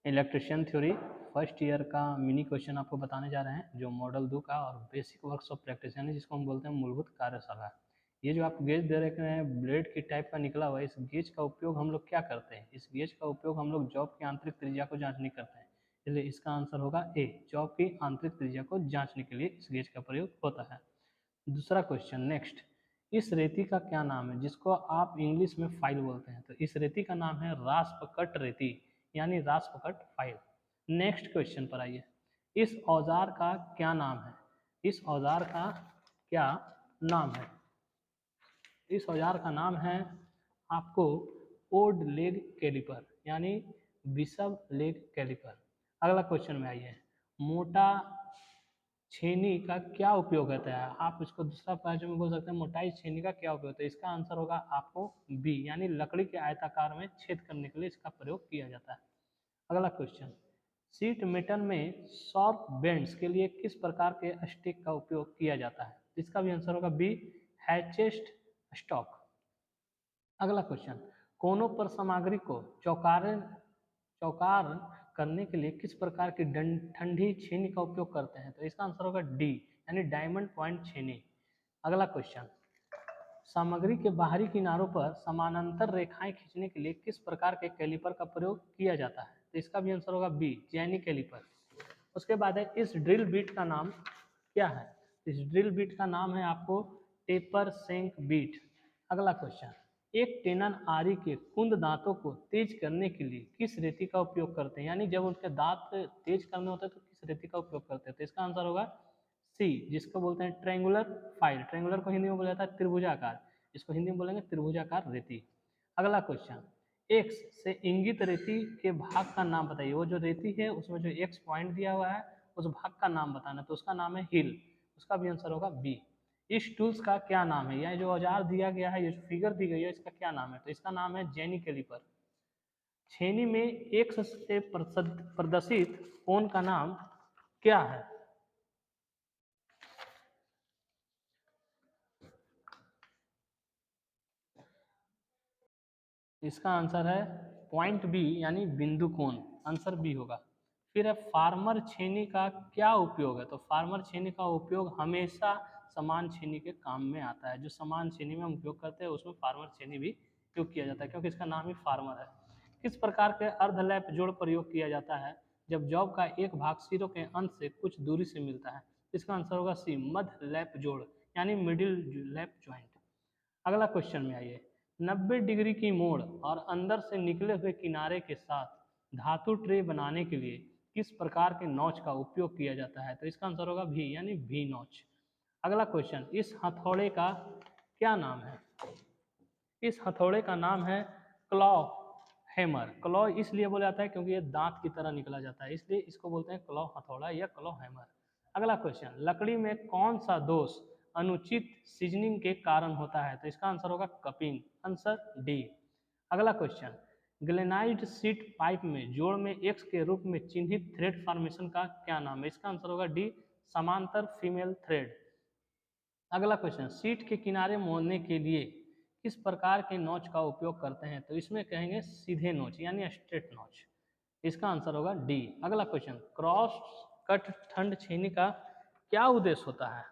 Electrician theory first year का mini question आपको बताने जा रहे हैं, जो मॉडल 2 का और बेसिक वर्क्स ऑफ प्रैक्टिस यानी जिसको हम बोलते हैं मूलभूत कार्यशाला। ये जो आप गेज दे रहे हैं ब्लेड की टाइप का निकला हुआ है, इस गेज का उपयोग हम लोग क्या करते हैं? इस गेज का उपयोग हम लोग जॉब की आंतरिक त्रिज्या को जांचने करते हैं, इसलिए इसका आंसर होगा ए। जॉब की आंतरिक त्रिज्या को जांचने के लिए इस गेज का प्रयोग होता है। दूसरा क्वेश्चन नेक्स्ट, इस रेती का क्या नाम है जिसको आप इंग्लिश में फाइल बोलते हैं? तो इस रेती का नाम है रास्पकट रेती यानी रास्पकट फाइल। नेक्स्ट क्वेश्चन पर आइए, इस औजार का क्या नाम है? इस औजार का क्या नाम है? इस औजार का नाम है आपको ओड लेग कैलिपर यानी बिशप लेग कैलिपर। अगला क्वेश्चन में आइए, मोटा छेनी का क्या उपयोग होता है? आप इसको दूसरा भाषा में बोल सकते हैं मोटाई छेनी का क्या उपयोग होता है? इसका आंसर होगा आपको बी यानी लकड़ी के आयताकार में छेद करने के लिए इसका प्रयोग किया जाता है। अगला क्वेश्चन, सीट मेटल में शॉर्प बेंड्स के लिए किस प्रकार के स्टिक का उपयोग किया जाता है? इसका भी आंसर होगा बी हैचेस्ट स्टॉक। अगला क्वेश्चन, कोनों पर सामग्री को चौकार करने के लिए किस प्रकार की ठंडी छेनी का उपयोग करते हैं? तो इसका आंसर होगा डी यानी डायमंड पॉइंट छेनी। अगला क्वेश्चन, सामग्री के बाहरी किनारों पर समानांतर रेखाएं खींचने के लिए किस प्रकार के कैलिपर का प्रयोग किया जाता है? तो इसका भी आंसर होगा बी जैनी कैलिपर। उसके बाद है, इस ड्रिल बीट का नाम क्या है? इस ड्रिल बीट का नाम है आपको टेपर सेंक बीट। अगला क्वेश्चन, एक टेनन आरी के कुंद दांतों को तेज करने के लिए किस रेती का उपयोग करते हैं? यानी जब उनके दांत तेज करने होते हैं तो किस रेती का उपयोग करते हैं? तो इसका आंसर होगा सी, जिसको बोलते हैं ट्रायंगुलर फाइल। ट्रायंगुलर को हिंदी में बोला जाता है त्रिभुजाकार, इसको हिंदी में बोलेंगे त्रिभुजाकार रेती। अगला क्वेश्चन, एक्स से इंगित रेती के भाग का नाम बताइए। वो जो रेती है उसमें जो एक्स पॉइंट दिया हुआ है उस भाग का नाम बताना, तो उसका नाम है हिल। उसका भी आंसर होगा बी। इस टूल्स का क्या नाम है? यह जो औजार दिया गया है, ये जो फिगर दी गई है, इसका क्या नाम है? तो इसका नाम है जेनी कैलिपर। छेनी में एक्स से प्रदर्शित कोण का नाम क्या है? इसका आंसर है पॉइंट बी यानी बिंदु कोण, आंसर बी होगा। फिर है, फार्मर छेनी का क्या उपयोग है? तो फार्मर छेनी का उपयोग हमेशा समान छेनी के काम में आता है। जो समान छेनी में हम उपयोग करते हैं उसमें फार्मर छेनी भी उपयोग किया जाता है, क्योंकि इसका नाम ही फार्मर है। किस प्रकार के अर्धलैप जोड़ प्रयोग किया जाता है जब जॉब का एक भाग सिरों के अंत से कुछ दूरी से मिलता है? इसका आंसर होगा सी मध्य लैप जोड़ यानी मिडिल लैप ज्वाइंट। अगला क्वेश्चन में आइए, 90 डिग्री की मोड़ और अंदर से निकले हुए किनारे के साथ धातु ट्रे बनाने के लिए किस प्रकार के नॉच का उपयोग किया जाता है? तो इसका आंसर होगा भी यानी भी नॉच। अगला क्वेश्चन, इस हथौड़े का क्या नाम है? इस हथौड़े का नाम है क्लॉ हैमर। क्लॉ इसलिए बोला जाता है क्योंकि ये दांत की तरह निकला जाता है, इसलिए इसको बोलते हैं क्लॉ हथौड़ा या क्लॉ हैमर। अगला क्वेश्चन, लकड़ी में कौन सा दोष अनुचित सीजनिंग के कारण होता है? तो इसका आंसर होगा कपिंग, आंसर डी। अगला क्वेश्चन, ग्लेनाइट सीट पाइप में जोड़ में एक्स के रूप में चिन्हित थ्रेड फॉर्मेशन का क्या नाम है? इसका आंसर होगा डी समांतर फीमेल थ्रेड। अगला क्वेश्चन, सीट के किनारे मोड़ने के लिए किस प्रकार के नोच का उपयोग करते हैं? तो इसमें कहेंगे सीधे नोच यानी स्ट्रेट नोच। इसका आंसर होगा डी। अगला क्वेश्चन, क्रॉस कट ठंड छेनी का क्या उद्देश्य होता है?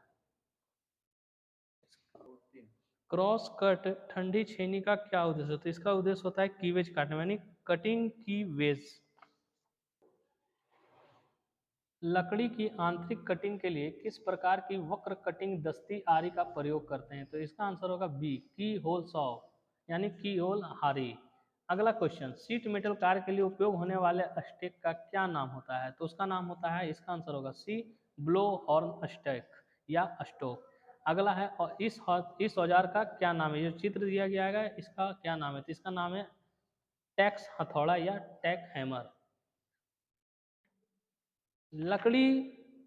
क्रॉस कट ठंडी छेनी का क्या उद्देश्य होता है? इसका उद्देश्य होता है कीवेज काटना यानी कटिंग की वेज। लकड़ी की आंतरिक कटिंग के लिए किस प्रकार की वक्र कटिंग दस्ती आरी का प्रयोग करते हैं? तो इसका आंसर होगा बी की होल सॉ यानी की होल आरी। अगला क्वेश्चन, सीट मेटल कार के लिए उपयोग होने वाले स्टेक का क्या नाम होता है? तो उसका नाम होता है, इसका आंसर होगा सी ब्लो हॉर्न स्टेक या स्टोक। अगला है, और इस औजार का क्या नाम है? जो चित्र दिया गया है इसका क्या नाम है? तो इसका नाम है टैक्स हथौड़ा या टैक हैमर। लकड़ी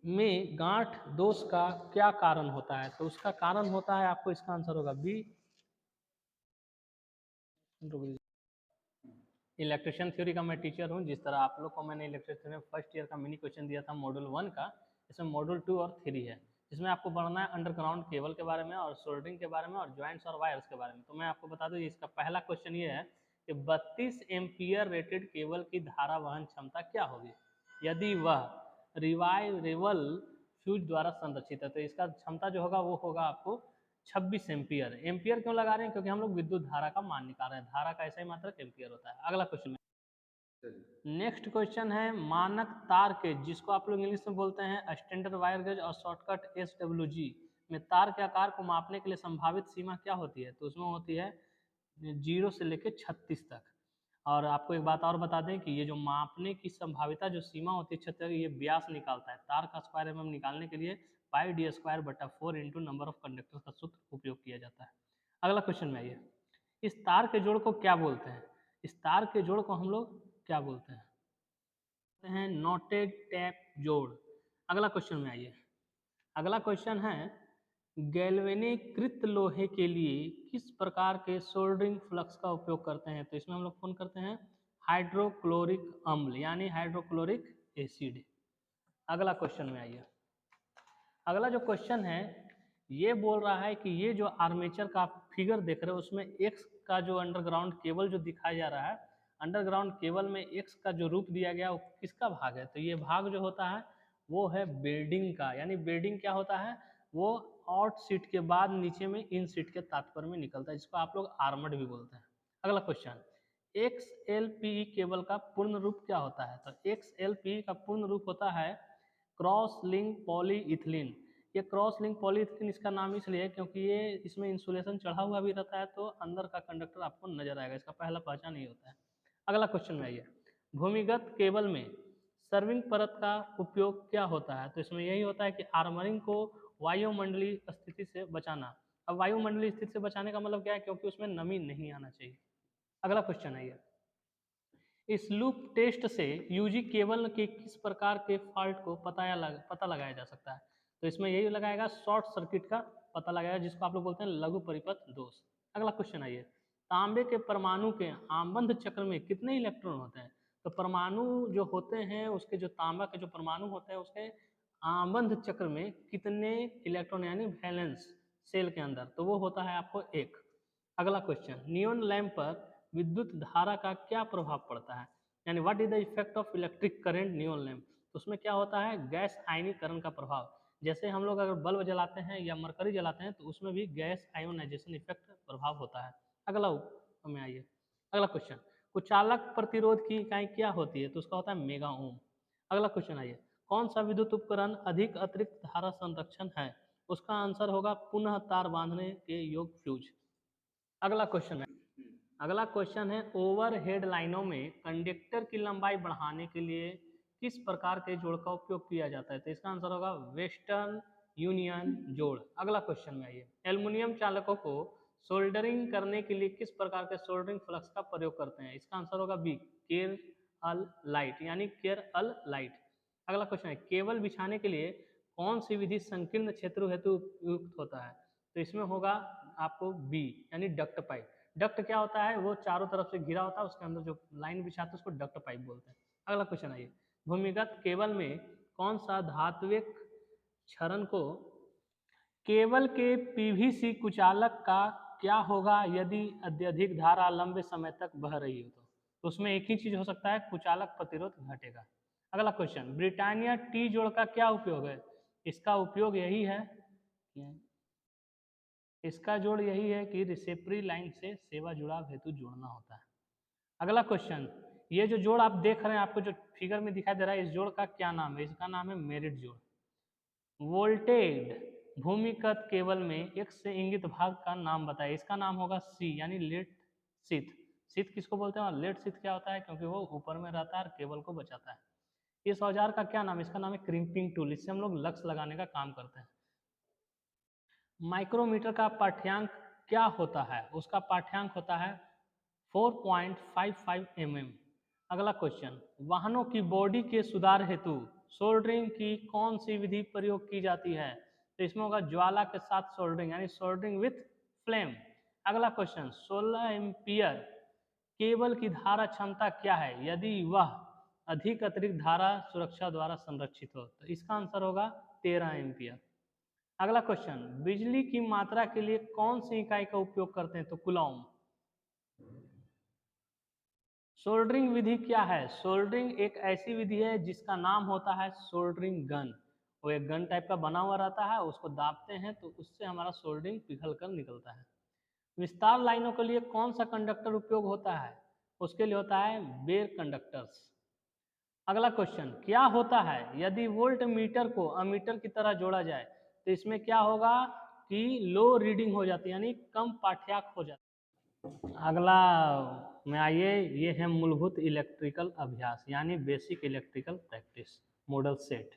में गांठ दोष का क्या कारण होता है? तो उसका कारण होता है आपको, इसका आंसर होगा बी। इलेक्ट्रिशियन थ्योरी का मैं टीचर हूं। जिस तरह आप लोग को मैंने इलेक्ट्रिशियन में फर्स्ट ईयर का मिनी क्वेश्चन दिया था मॉड्यूल 1 का, इसमें मॉड्यूल 2 और 3 है, जिसमें आपको पढ़ना है अंडरग्राउंड केबल के बारे में और सोल्डरिंग के बारे में और ज्वाइंट्स और वायर्स के बारे में। तो मैं आपको बता दूं, इसका पहला क्वेश्चन ये है कि 32 एम्पियर रेटेड केबल की धारा वहन क्षमता क्या होगी यदि वह रिवाइवेबल फ्यूज द्वारा संरक्षित है। तो इसका क्षमता जो होगा वो होगा आपको 26 एम्पियर। एम्पियर क्यों लगा रहे हैं? क्योंकि हम लोग विद्युत धारा का मान निकाल रहे हैं, धारा का ऐसा ही मात्रक एम्पियर होता है। अगला क्वेश्चन, नेक्स्ट क्वेश्चन है मानक तार के, जिसको आप लोग इंग्लिश में बोलते हैं स्टैंडर्ड वायर गेज और शॉर्टकट SWG में तार के आकार को मापने के लिए संभावित सीमा क्या होती है? तो उसमें होती है 0 से लेकर 36 तक। और आपको एक बात और बता दें कि ये जो मापने की संभाविता जो सीमा होती है 36, ये व्यास निकालता है। तार का स्क्वायर mm निकालने के लिए पाई d²/4 into number of conductor का सूत्र उपयोग किया जाता है। अगला क्वेश्चन में आइए, इस तार के जोड़ को क्या बोलते हैं? इस तार के जोड़ को हम लोग क्या बोलते हैं? नोटेड टैप जोड़। अगला क्वेश्चन में आइए, अगला क्वेश्चन है गैल्वेनीकृत लोहे के लिए किस प्रकार के सोल्डरिंग फ्लक्स का उपयोग करते हैं? तो इसमें हम लोग कौन करते हैं? हाइड्रोक्लोरिक अम्ल यानी हाइड्रोक्लोरिक एसिड। अगला क्वेश्चन में आइए, अगला जो क्वेश्चन है ये बोल रहा है कि ये जो आर्मेचर का फिगर देख रहे हो उसमें एक्स का जो अंडरग्राउंड केबल जो दिखाया जा रहा है, अंडरग्राउंड केबल में एक्स का जो रूप दिया गया वो किसका भाग है? तो ये भाग जो होता है वो है बेडिंग का। यानी बेडिंग क्या होता है? वो आउट सीट के बाद नीचे में इन सीट के तात्पर्य में निकलता है, जिसको आप लोग आर्मड भी बोलते हैं। अगला क्वेश्चन, XLPE केबल का पूर्ण रूप क्या होता है? तो XLPE का पूर्ण रूप होता है क्रॉस लिंक पॉलीइथिलीन। ये क्रॉस लिंक पॉलीइथिलीन इसका नाम इसलिए है क्योंकि ये इसमें इंसुलेशन चढ़ा हुआ भी रहता है, तो अंदर का कंडक्टर आपको नजर आएगा, इसका पहला पहचान ये होता है। अगला क्वेश्चन में आइए, भूमिगत केबल में सर्विंग परत का उपयोग क्या होता है? तो इसमें यही होता है कि आर्मरिंग को वायुमंडलीय स्थिति से बचाना। अब वायुमंडलीय स्थिति से बचाने का मतलब क्या है? क्योंकि उसमें नमी नहीं आना चाहिए। अगला क्वेश्चन है, इस लूप टेस्ट से यूजी केबल के किस प्रकार के फॉल्ट को पता लगाया जा सकता है? तो इसमें यही लगाएगा शॉर्ट सर्किट का पता लगाएगा, जिसको आप लोग बोलते हैं लघु परिपथ दोष। अगला क्वेश्चन आइए, तांबे के परमाणु के आबंध चक्र में कितने इलेक्ट्रॉन होते हैं? तो परमाणु जो होते हैं उसके जो तांबा के जो परमाणु होते हैं उसके आबंध चक्र में कितने इलेक्ट्रॉन यानी वैलेंस सेल के अंदर? तो वो होता है आपको 1। अगला क्वेश्चन, नियॉन लैंप पर विद्युत धारा का क्या प्रभाव पड़ता है? यानी what is the effect of electric current neon lamp? तो उसमें क्या होता है? गैस आयनीकरण का प्रभाव। जैसे हम लोग अगर बल्ब जलाते हैं या मरकरी जलाते हैं तो उसमें भी गैस आयोनाइजेशन इफेक्ट प्रभाव होता है। अगला में आइए, अगला क्वेश्चन, कुचालक प्रतिरोध की इकाई क्या होती है? तो उसका होता है मेगा ओम। अगला क्वेश्चन आइए, कौन सा विद्युत उपकरण अधिक अतिरिक्त धारा संरक्षण है? उसका आंसर होगा पुनः तार बांधने के योग फ्यूज। अगला क्वेश्चन है, अगला क्वेश्चन है ओवरहेड लाइनों में कंडक्टर की लंबाई बढ़ाने के लिए किस प्रकार के जोड़ का उपयोग किया जाता है? तो इसका आंसर होगा वेस्टर्न यूनियन जोड़। अगला क्वेश्चन में आइए, एल्युमिनियम चालकों को सोल्डरिंग करने के लिए किस प्रकार के सोल्डरिंग फ्लक्स का प्रयोग करते हैं? इसका आंसर होगा बी, केर अल लाइट यानी केर अल लाइट। अगला क्वेश्चन है, केबल बिछाने के लिए कौन सी विधि संकीर्ण क्षेत्र हेतु उपयुक्त होता है? तो इसमें होगा आपको बी यानी डक्ट पाइप। डक्ट क्या होता है? वो चारों तरफ से घिरा होता है, उसके अंदर जो लाइन बिछाते हैं उसको डक्ट पाइप बोलते हैं। अगला क्वेश्चन आइए, भूमिगत केबल में कौन सा धात्विक क्षरण को केबल के पीवीसी कुचालक का क्या होगा यदि अत्यधिक धारा लंबे समय तक बह रही हो? तो उसमें एक ही चीज हो सकता है, कुचालक प्रतिरोध घटेगा। अगला क्वेश्चन, ब्रिटानिया टी जोड़ का क्या उपयोग है? इसका उपयोग यही है, इसका जोड़ यही है कि रिसेप्री लाइन से सेवा जुड़ाव हेतु जोड़ना होता है। अगला क्वेश्चन, ये जो जोड़ आप देख रहे हैं, आपको जो फिगर में दिखाई दे रहा है, इस जोड़ का क्या नाम है? इसका नाम है मेरिट जोड़। वोल्टेड भूमिगत केबल में एक्स से इंगित भाग का नाम बताए। इसका नाम होगा सी यानी लेट शीथ। शीथ किसको बोलते हैं और लेट शीथ क्या होता है? क्योंकि वो ऊपर में रहता है और केबल को बचाता है। इस औजार का क्या नाम है? इसका नाम है क्रिम्पिंग टूल। इससे हम लोग लक्स लगाने का काम करते हैं। माइक्रोमीटर का पाठ्यांक क्या होता है? उसका पाठ्यांक होता है 4.55 mm। अगला क्वेश्चन, वाहनों की बॉडी के सुधार हेतु सोल्डरिंग की कौन सी विधि प्रयोग की जाती है? तो इसमें होगा ज्वाला के साथ सोल्डरिंग यानी सोल्डरिंग विथ फ्लेम। अगला क्वेश्चन, 16 एम्पियर केबल की धारा क्षमता क्या है यदि वह अधिक अतिरिक्त धारा सुरक्षा द्वारा संरक्षित हो? तो इसका आंसर होगा 13 एम्पियर। अगला क्वेश्चन, बिजली की मात्रा के लिए कौन सी इकाई का उपयोग करते हैं? तो कूलॉम। सोल्डरिंग विधि क्या है? सोल्डरिंग एक ऐसी विधि है जिसका नाम होता है सोल्डरिंग गन। वो एक गन टाइप का बना हुआ रहता है, उसको दाबते हैं तो उससे हमारा सोल्डरिंग पिघल कर निकलता है। विस्तार लाइनों के लिए कौन सा कंडक्टर उपयोग होता है? उसके लिए होता है बेयर कंडक्टर्स। अगला क्वेश्चन, क्या होता है यदि वोल्ट मीटर को अमीटर की तरह जोड़ा जाए? तो इसमें क्या होगा कि लो रीडिंग हो जाती है, यानी कम पाठ्याक हो जाती है। अगला में आइए, ये है मूलभूत इलेक्ट्रिकल अभ्यास यानी basic electrical practice model set.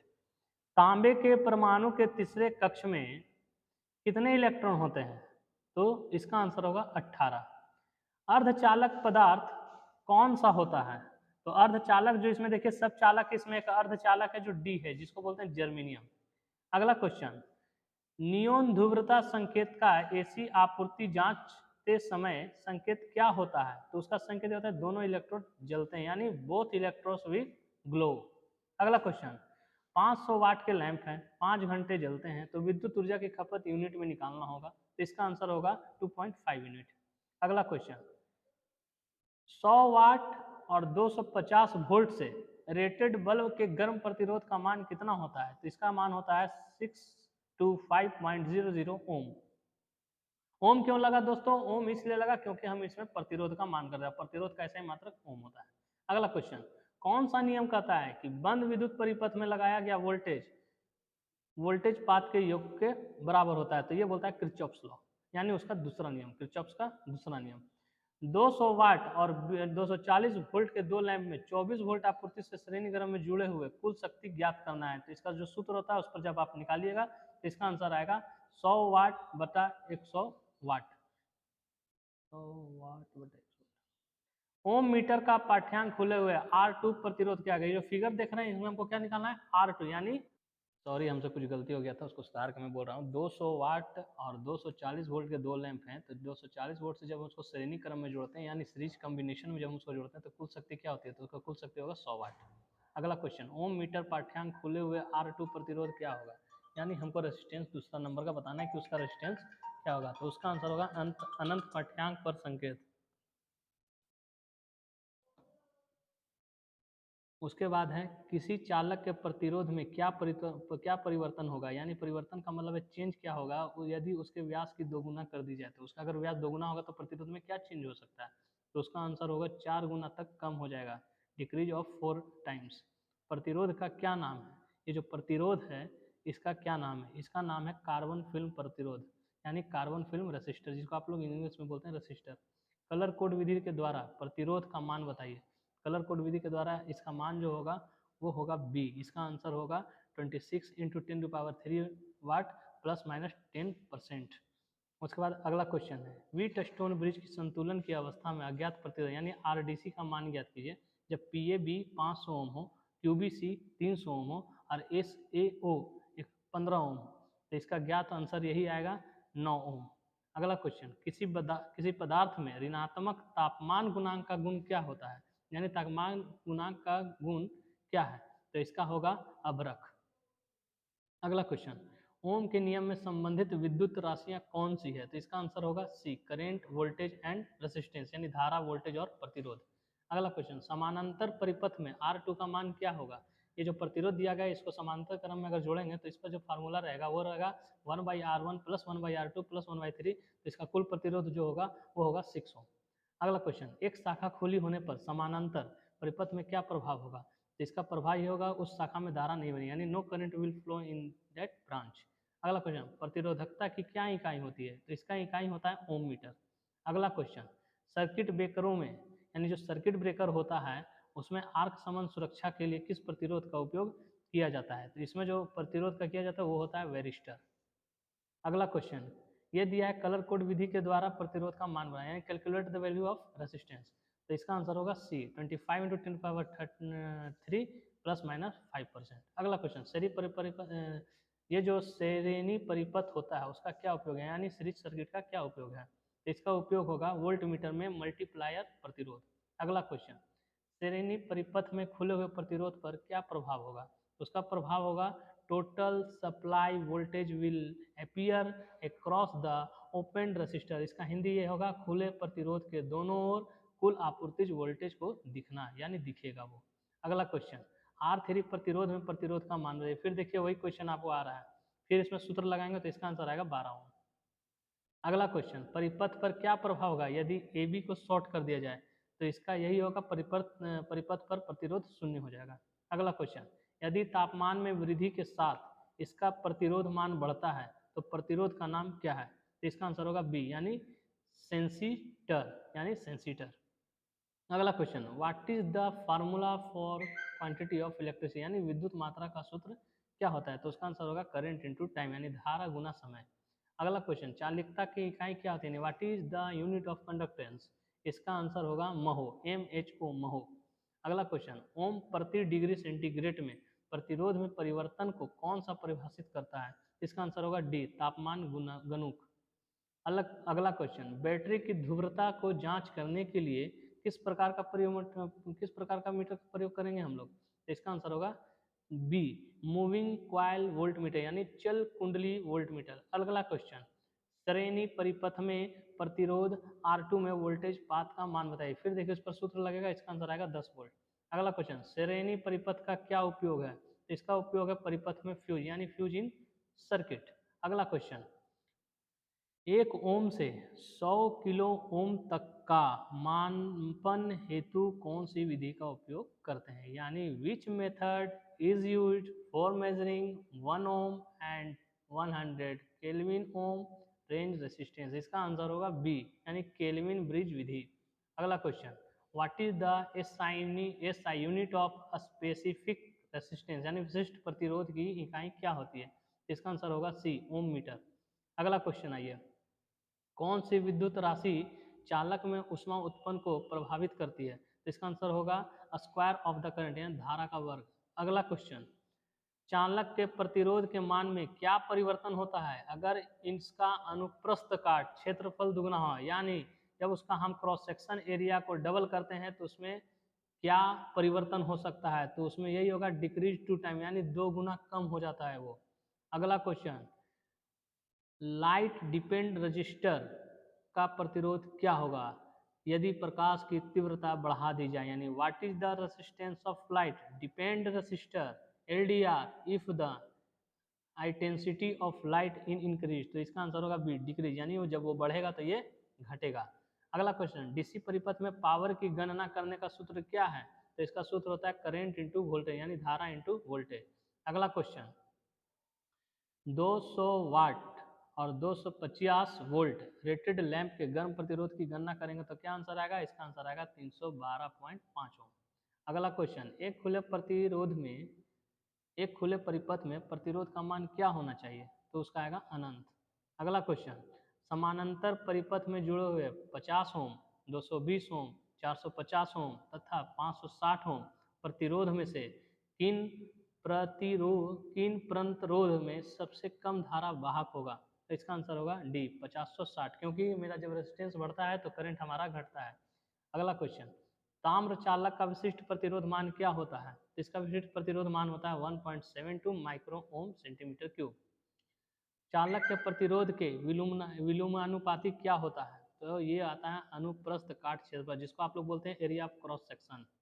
तांबे के परमाणु के तीसरे कक्ष में कितने इलेक्ट्रॉन होते हैं? तो इसका आंसर होगा 18। अर्धचालक पदार्थ कौन सा होता है? तो अर्धचालक जो इसमें देखिए सब चालक, इसमें एक अर्धचालक है जो डी है, जिसको बोलते हैं जर्मेनियम। अगला क्वेश्चन, नियोन ध्रुवता संकेत का एसी आपूर्ति जांचते समय संकेत क्या होता है? तो उसका संकेत होता है दोनों इलेक्ट्रोड जलते हैं, यानी बोथ इलेक्ट्रोड्स विल ग्लो। अगला क्वेश्चन, 500 वाट के लैंप हैं, 5 घंटे जलते हैं, तो विद्युत ऊर्जा की खपत यूनिट में निकालना होगा, तो इसका आंसर होगा 2.5 यूनिट। अगला क्वेश्चन, 100 वाट और 250 वोल्ट से रेटेड बल्ब के गर्म प्रतिरोध का मान कितना होता है? तो इसका मान होता है 625.00 ओम। ओम क्यों लगा दोस्तों? ओम इसलिए लगा क्योंकि हम इसमें प्रतिरोध का मान कर रहे हैं, प्रतिरोध का ऐसा ही मात्रक ओम होता है। अगला क्वेश्चन, कौन सा नियम कहता है कि बंद विद्युत परिपथ में लगाया गया वोल्टेज पात के योग के बराबर होता है? तो ये बोलता है किरचॉफ्स लॉ, यानी उसका दूसरा नियम, किरचॉफ्स का दूसरा नियम। 200 वाट और 240 वोल्ट के दो लैंप में 24 वोल्ट आपूर्ति से श्रेणी क्रम में जुड़े हुए कुल शक्ति ज्ञात करना है। तो इसका जो सूत्र होता है उस पर जब आप निकालिएगा तो इसका आंसर आएगा 100 वाट बटा 100 वाट। 100 वाट बटा 100। ओम मीटर का पाठ्यांक खुले हुए R2 प्रतिरोध क्या है? जो फिगर देख रहे हैं इसमें हमको क्या निकालना है? R2, यानी सॉरी हमसे कुछ गलती हो गया था, उसको सुधार के मैं बोल रहा हूँ। 200 वाट और 240 वोल्ट के दो लैंप हैं, तो 240 वोल्ट से जब उसको श्रेणी क्रम में जोड़ते हैं यानी सीरीज कॉम्बिनेशन में जब उसको जोड़ते हैं तो कुल शक्ति क्या होती है? तो उसका कुल शक्ति होगा 100 वाट। अगला क्वेश्चन, ओम मीटर पाठ्यांक खुले हुए R2 प्रतिरोध क्या होगा? यानी हमको रेजिस्टेंस दूसरा नंबर का बताना है कि उसका रेजिस्टेंस क्या होगा, तो उसका आंसर होगा अनंत पाठ्यांक पर संकेत। उसके बाद है किसी चालक के प्रतिरोध में क्या परिवर्तन होगा, यानी परिवर्तन का मतलब है चेंज क्या होगा यदि उसके व्यास की दोगुना कर दी जाए? तो उसका अगर व्यास दोगुना होगा तो प्रतिरोध में क्या चेंज हो सकता है? तो उसका आंसर होगा 4 गुना तक कम हो जाएगा, डिक्रीज ऑफ 4 टाइम्स। प्रतिरोध का क्या नाम है? ये जो प्रतिरोध है इसका क्या नाम है? इसका नाम है कार्बन फिल्म प्रतिरोध, यानी कार्बन फिल्म रेसिस्टर, जिसको आप लोग इंग्लिश में बोलते हैं रेसिस्टर। कलर कोड विधि के द्वारा प्रतिरोध का मान बताइए। कलर कोड विधि के द्वारा इसका मान जो होगा वो होगा बी। इसका आंसर होगा 26 इंटू 10⁻³ वाट प्लस माइनस 10%। उसके बाद अगला क्वेश्चन है, व्हीट स्टोन ब्रिज की संतुलन की अवस्था में अज्ञात प्रतिरोध यानी आरडीसी का मान ज्ञात कीजिए जब पीएबी 500 ओम हो, क्यूबीसी 300 ओम हो और एसएओ 15 ओम हो। तो इसका ज्ञात आंसर यही आएगा 9 ओम। अगला क्वेश्चन, किसी पदार्थ में ऋणात्मक तापमान गुणांक का गुण क्या होता है? यानी तापमान गुणांक का गुण क्या है? तो इसका होगा अभ्रक। अगला क्वेश्चन, ओम के नियम में संबंधित विद्युत राशियां कौन सी है? तो इसका आंसर होगा सी, करंट, वोल्टेज एंड रेसिस्टेंस, यानी धारा, वोल्टेज और प्रतिरोध। अगला क्वेश्चन, समानांतर परिपथ में R2 का मान क्या होगा? ये जो प्रतिरोध दिया गया है इसको समांतर क्रम में अगर जोड़ेंगे तो इसका जो फार्मूला रहेगा वो रहेगा 1/R1 प्लस 1/R2 प्लस 1/3। तो इसका कुल प्रतिरोध जो होगा वो होगा 6 ओम। अगला क्वेश्चन, एक शाखा खुली होने पर समानांतर परिपथ में क्या प्रभाव होगा? तो इसका प्रभाव ये होगा उस शाखा में धारा नहीं बनी, यानी no current will flow in that branch. अगला क्वेश्चन, प्रतिरोधकता की क्या इकाई होती है? तो इसका इकाई होता है ओम मीटर। अगला क्वेश्चन, सर्किट ब्रेकरों में यानी जो सर्किट ब्रेकर होता है उसमें आर्क समान सुरक्षा के लिए किस प्रतिरोध का उपयोग किया जाता है? तो इसमें जो प्रतिरोध का किया जाता है वो होता है वेरिस्टर। अगला क्वेश्चन, ये दिया है कलर कोड विधि के द्वारा प्रतिरोध का मान बनाया, यानी calculate the value of resistance. तो इसका आंसर होगा सी, 25 इंटू 10⁻³ प्लस माइनस 5%। अगला क्वेश्चन, ये जो श्रेणी परिपथ होता है उसका क्या उपयोग है, यानी सीरीज सर्किट का क्या उपयोग है? तो इसका उपयोग होगा वोल्ट मीटर में मल्टीप्लायर प्रतिरोध। अगला क्वेश्चन, श्रेणी परिपथ में खुले हुए प्रतिरोध पर क्या प्रभाव होगा? उसका प्रभाव होगा total supply voltage will appear across the open resistor. इसका हिंदी ये होगा खुले प्रतिरोध के दोनों ओर कुल आपूर्तिज वोल्टेज को दिखना है, यानी दिखेगा वो। अगला क्वेश्चन, R3 प्रतिरोध में प्रतिरोध का मान बताइए। फिर देखिए वही क्वेश्चन आपको आ रहा है, फिर इसमें सूत्र लगाएंगे तो इसका आंसर आएगा 12 ओम। अगला क्वेश्चन, परिपथ पर क्या प्रभाव होगा यदि AB को शॉर्ट कर दिया जाए? तो इसका यही होगा, परिपथ पर प्रतिरोध शून्य हो जाएगा। अगला क्वेश्चन, यदि तापमान में वृद्धि के साथ इसका प्रतिरोध मान बढ़ता है तो प्रतिरोध का नाम क्या है? तो इसका आंसर होगा बी, यानी सेंसीटर, यानी सेंसीटर। अगला question, what is the formula for quantity of electricity, यानी विद्युत मात्रा का सूत्र क्या होता है? तो उसका आंसर होगा करंट इनटू टाइम, यानी धारा गुना समय। अगला क्वेश्चन, चालकता की इकाई क्या होती है? What is the unit of conductance? इसका आंसर होगा महो, MHO, महो। अगला क्वेश्चन, ओम प्रति डिग्री सेंटीग्रेड में प्रतिरोध में परिवर्तन को कौन सा परिभाषित करता है? इसका आंसर होगा डी, तापमान गणुक। अगला क्वेश्चन, बैटरी की ध्रुवता को जांच करने के लिए किस प्रकार का मीटर का प्रयोग करेंगे हम लोग? तो इसका आंसर होगा B, moving coil voltmeter, यानी चल कुंडली वोल्ट मीटर। अगला क्वेश्चन, श्रेणी परिपथ में प्रतिरोध R2 में वोल्टेज पात का मान बताइए। फिर देखिए उस पर सूत्र लगेगा, इसका आंसर आएगा 10 वोल्ट। अगला क्वेश्चन, श्रेणी परिपथ का क्या उपयोग है? तो इसका उपयोग है परिपथ में फ्यूज, यानी फ्यूज इन सर्किट। अगला क्वेश्चन, 1 ओम से 100 किलो ओम तक का मापन हेतु कौन सी विधि का उपयोग करते हैं? यानी which method is used for measuring 1 ohm and 100 kelvin Om range resistance? इसका आंसर होगा बी, यानी केल्विन ब्रिज विधि। अगला question, what is the SI unit of specific resistance, यानी विशिष्ट प्रतिरोध की इकाई क्या होती है? इसका आंसर होगा सी, ओम मीटर। अगला क्वेश्चन आइए, कौन सी विद्युत राशि चालक में ऊष्मा उत्पन्न को प्रभावित करती है? तो इसका आंसर होगा स्क्वायर ऑफ द करंट, यानी धारा का वर्ग। अगला क्वेश्चन, चालक के प्रतिरोध के मान में क्या परिवर्तन होता है अगर इसका अनुप्रस्थ काट क्षेत्रफल दुगना हो? यानी जब उसका हम क्रॉस सेक्शन एरिया को डबल करते हैं तो उसमें क्या परिवर्तन हो सकता है? तो उसमें यही होगा डिक्रीज टू टाइम, यानी 2 गुना कम हो जाता है वो। अगला क्वेश्चन, लाइट डिपेंड रजिस्टर का प्रतिरोध क्या होगा यदि प्रकाश की तीव्रता बढ़ा दी जाए? यानी what is the resistance of light depend register LDR if the intensity of light in increase? तो इसका आंसर होगा बी, डिक्रीज, यानी जब वो बढ़ेगा तो ये घटेगा। अगला क्वेश्चन, डीसी परिपथ में पावर की गणना करने का सूत्र क्या है? तो इसका सूत्र होता है करंट इंटू वोल्टेज, यानी धारा इंटू वोल्टेज। अगला क्वेश्चन, 200 वाट और 250 वोल्ट रेटेड लैंप के गर्म प्रतिरोध की गणना करेंगे तो क्या आंसर आएगा? इसका आंसर आएगा 312.5 ओम। अगला क्वेश्चन, एक खुले परिपथ में प्रतिरोध का मान क्या होना चाहिए? तो उसका आएगा अनंत। अगला क्वेश्चन, समानांतर परिपथ में जुड़े हुए 50 ओम, 220 ओम, 450 ओम तथा 560 ओम प्रतिरोध में से किन प्रतिरोध में सबसे कम धारा वाहक होगा? तो इसका आंसर होगा डी, 5060, क्योंकि मेरा जब रेजिस्टेंस बढ़ता है तो करंट हमारा घटता है। अगला क्वेश्चन, ताम्र चालक का विशिष्ट प्रतिरोध मान क्या होता है? तो इसका विशिष्ट प्रतिरोध मान होता है 1.72 माइक्रो ओम सेंटीमीटर क्यूब। चालक के प्रतिरोध के विलोमानुपाती क्या होता है? तो ये आता है अनुप्रस्थ काट क्षेत्रफल, जिसको आप लोग बोलते हैं एरिया ऑफ क्रॉस सेक्शन।